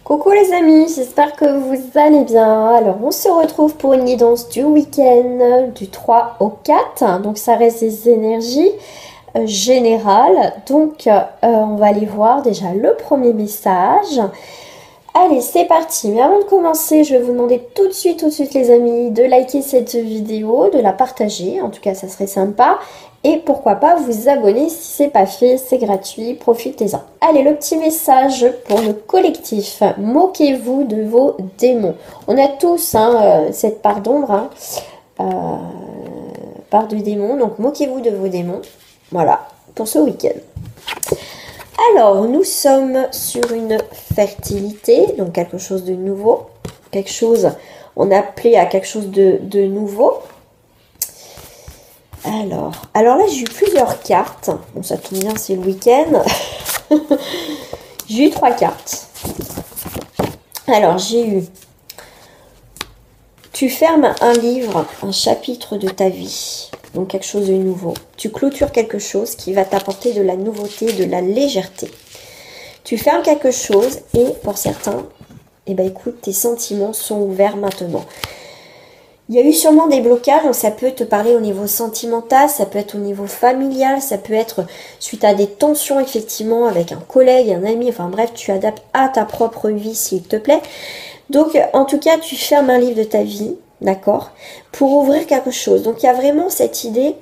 Coucou les amis, j'espère que vous allez bien. Alors on se retrouve pour une guidance du week-end du 3 au 4. Donc ça reste des énergies générales. Donc on va aller voir déjà le premier message. Allez, c'est parti. Mais avant de commencer, je vais vous demander tout de suite les amis, de liker cette vidéo, de la partager. En tout cas, ça serait sympa. Et pourquoi pas vous abonner si c'est pas fait, c'est gratuit, profitez-en. Allez, le petit message pour le collectif. Moquez-vous de vos démons. On a tous cette part d'ombre, part du démon. Donc, moquez-vous de vos démons. Voilà, pour ce week-end. Alors, nous sommes sur une fertilité, donc quelque chose de nouveau. Quelque chose, on a appelé à quelque chose de nouveau. Alors là, j'ai eu plusieurs cartes. Bon, ça tombe bien, c'est le week-end. J'ai eu 3 cartes. Alors, j'ai eu... Tu fermes un livre, un chapitre de ta vie. Donc, quelque chose de nouveau. Tu clôtures quelque chose qui va t'apporter de la nouveauté, de la légèreté. Tu fermes quelque chose et, pour certains, eh ben, écoute, tes sentiments sont ouverts maintenant. Il y a eu sûrement des blocages, donc ça peut te parler au niveau sentimental, ça peut être au niveau familial, ça peut être suite à des tensions effectivement avec un collègue, un ami, enfin bref, tu adaptes à ta propre vie s'il te plaît. Donc en tout cas, tu fermes un livre de ta vie, d'accord, pour ouvrir quelque chose. Donc il y a vraiment cette idée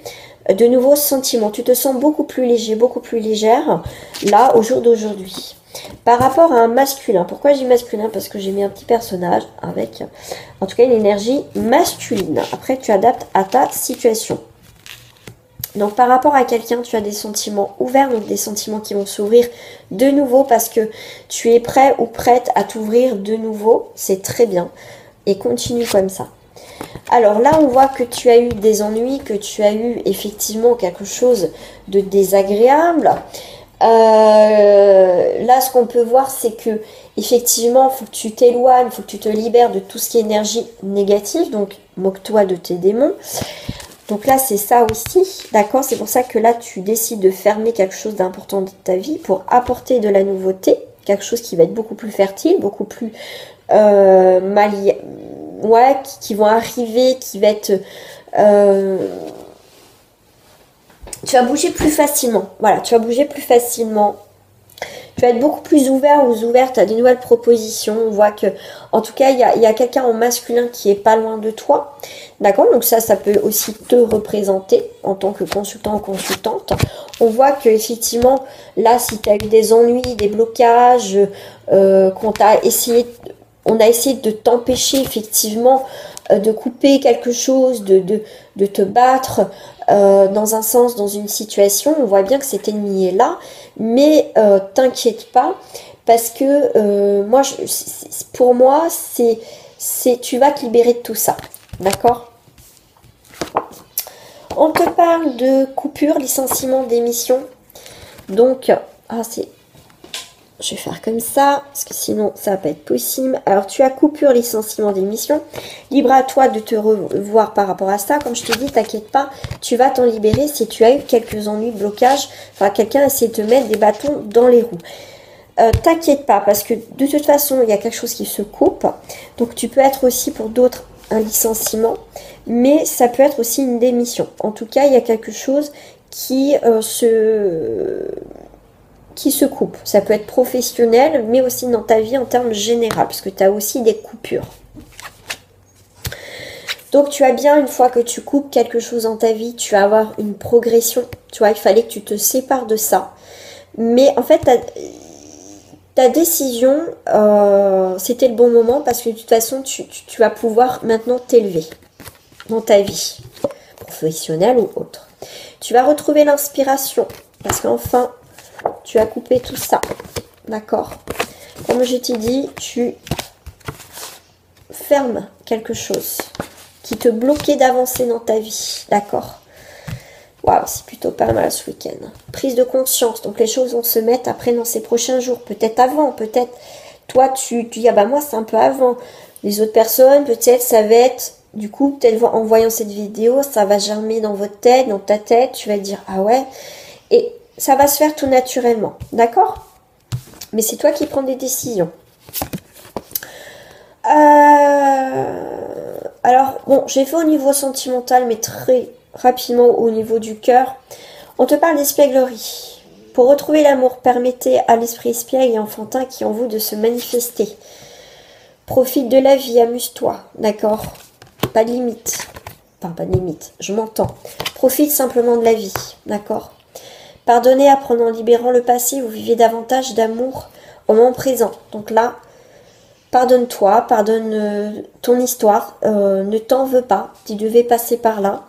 de nouveaux sentiments. Tu te sens beaucoup plus léger, beaucoup plus légère, là, au jour d'aujourd'hui. Par rapport à un masculin, pourquoi j'ai masculin? Parce que j'ai mis un petit personnage avec, en tout cas, une énergie masculine. Après, tu adaptes à ta situation. Donc, par rapport à quelqu'un, tu as des sentiments ouverts, donc des sentiments qui vont s'ouvrir de nouveau parce que tu es prêt ou prête à t'ouvrir de nouveau. C'est très bien. Et continue comme ça. Alors là, on voit que tu as eu des ennuis, que tu as eu effectivement quelque chose de désagréable. Là, ce qu'on peut voir, c'est que effectivement, il faut que tu t'éloignes, il faut que tu te libères de tout ce qui est énergie négative. Donc, moque-toi de tes démons. Donc là, c'est ça aussi, d'accord? C'est pour ça que là, tu décides de fermer quelque chose d'important de ta vie pour apporter de la nouveauté, quelque chose qui va être beaucoup plus fertile, beaucoup plus qui vont arriver, qui va être... tu vas bouger plus facilement. Voilà, tu vas bouger plus facilement. Tu vas être beaucoup plus ouvert ou ouverte à des nouvelles propositions. On voit que, en tout cas, il y a quelqu'un en masculin qui est pas loin de toi. D'accord? Donc ça peut aussi te représenter en tant que consultant ou consultante. On voit que effectivement, là, si tu as eu des ennuis, des blocages, on a essayé de t'empêcher effectivement de couper quelque chose, de te battre dans un sens, dans une situation, on voit bien que cet ennemi est là, mais t'inquiète pas, parce que pour moi, tu vas te libérer de tout ça, d'accord? On te parle de coupure, licenciement, démission, donc, je vais faire comme ça, parce que sinon, ça va pas être possible. Alors, tu as coupure, licenciement, démission. Libre à toi de te revoir par rapport à ça. Comme je te dis, t'inquiète pas, tu vas t'en libérer si tu as eu quelques ennuis, blocages. Enfin, quelqu'un essaie de te mettre des bâtons dans les roues. T'inquiète pas, parce que de toute façon, il y a quelque chose qui se coupe. Donc, tu peux être aussi pour d'autres un licenciement. Mais ça peut être aussi une démission. En tout cas, il y a quelque chose qui se coupe. Ça peut être professionnel, mais aussi dans ta vie en termes généraux, parce que tu as aussi des coupures. Donc, tu as bien, une fois que tu coupes quelque chose dans ta vie, tu vas avoir une progression. Tu vois, il fallait que tu te sépares de ça. Mais en fait, ta décision, c'était le bon moment, parce que de toute façon, tu vas pouvoir maintenant t'élever dans ta vie, professionnelle ou autre. Tu vas retrouver l'inspiration, parce qu'enfin, tu as coupé tout ça, d'accord? Comme je t'ai dit, tu fermes quelque chose qui te bloquait d'avancer dans ta vie, d'accord? Waouh, c'est plutôt pas mal ce week-end. Prise de conscience, donc les choses vont se mettre après dans ces prochains jours, peut-être avant, peut-être toi tu dis ah bah moi c'est un peu avant. Les autres personnes, peut-être ça va être, du coup, peut-être en voyant cette vidéo, ça va germer dans votre tête, dans ta tête, tu vas te dire ah ouais, et ça va se faire tout naturellement, d'accord? Mais c'est toi qui prends des décisions. Alors, bon, j'ai fait au niveau sentimental, mais très rapidement au niveau du cœur. On te parle d'espièglerie. Pour retrouver l'amour, permettez à l'esprit espiègle et enfantin qui est en vous de se manifester. Profite de la vie, amuse-toi, d'accord? Pas de limite. Enfin, pas de limite, je m'entends. Profite simplement de la vie, d'accord? Pardonnez, apprenez en libérant le passé, vous vivez davantage d'amour au moment présent. Donc là, pardonne-toi, pardonne ton histoire, ne t'en veux pas, tu devais passer par là.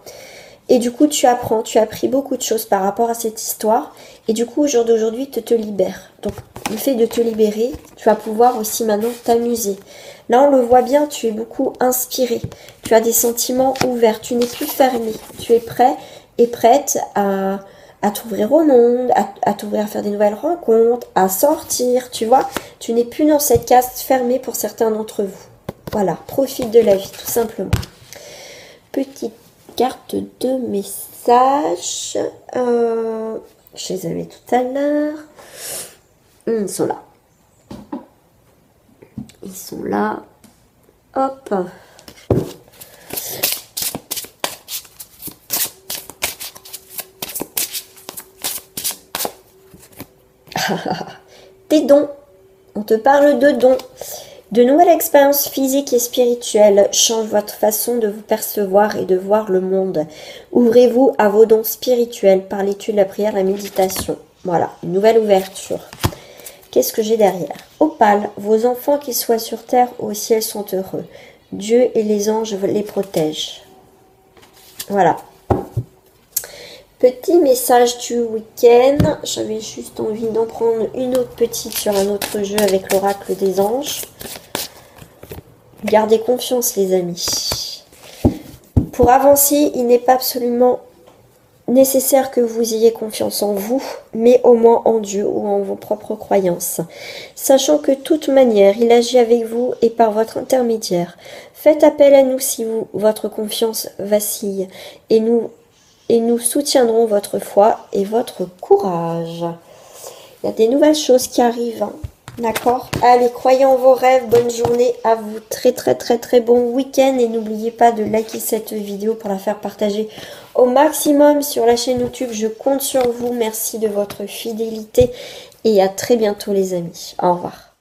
Et du coup, tu apprends, tu as appris beaucoup de choses par rapport à cette histoire. Et du coup, au jour d'aujourd'hui, tu te libères. Donc, le fait de te libérer, tu vas pouvoir aussi maintenant t'amuser. Là, on le voit bien, tu es beaucoup inspiré. Tu as des sentiments ouverts, tu n'es plus fermé. Tu es prêt et prête à t'ouvrir au monde, à t'ouvrir à faire des nouvelles rencontres, à sortir, tu vois. Tu n'es plus dans cette case fermée pour certains d'entre vous. Voilà, profite de la vie, tout simplement. Petite carte de message. Je les avais tout à l'heure. Ils sont là. Ils sont là. Hop. Tes dons. On te parle de dons. De nouvelles expériences physiques et spirituelles changent votre façon de vous percevoir et de voir le monde. Ouvrez-vous à vos dons spirituels par l'étude, la prière, la méditation. Voilà, une nouvelle ouverture. Qu'est-ce que j'ai derrière? Opale, vos enfants qu'ils soient sur terre ou au ciel sont heureux. Dieu et les anges les protègent. Voilà. Petit message du week-end. J'avais juste envie d'en prendre une autre petite sur un autre jeu avec l'oracle des anges. Gardez confiance les amis. Pour avancer, il n'est pas absolument nécessaire que vous ayez confiance en vous, mais au moins en Dieu ou en vos propres croyances. Sachant que de toute manière, il agit avec vous et par votre intermédiaire. Faites appel à nous si votre confiance vacille et nous soutiendrons votre foi et votre courage. Il y a des nouvelles choses qui arrivent, hein. D'accord? Allez, croyez en vos rêves, bonne journée à vous, très bon week-end et n'oubliez pas de liker cette vidéo pour la faire partager au maximum sur la chaîne YouTube. Je compte sur vous, merci de votre fidélité et à très bientôt les amis. Au revoir.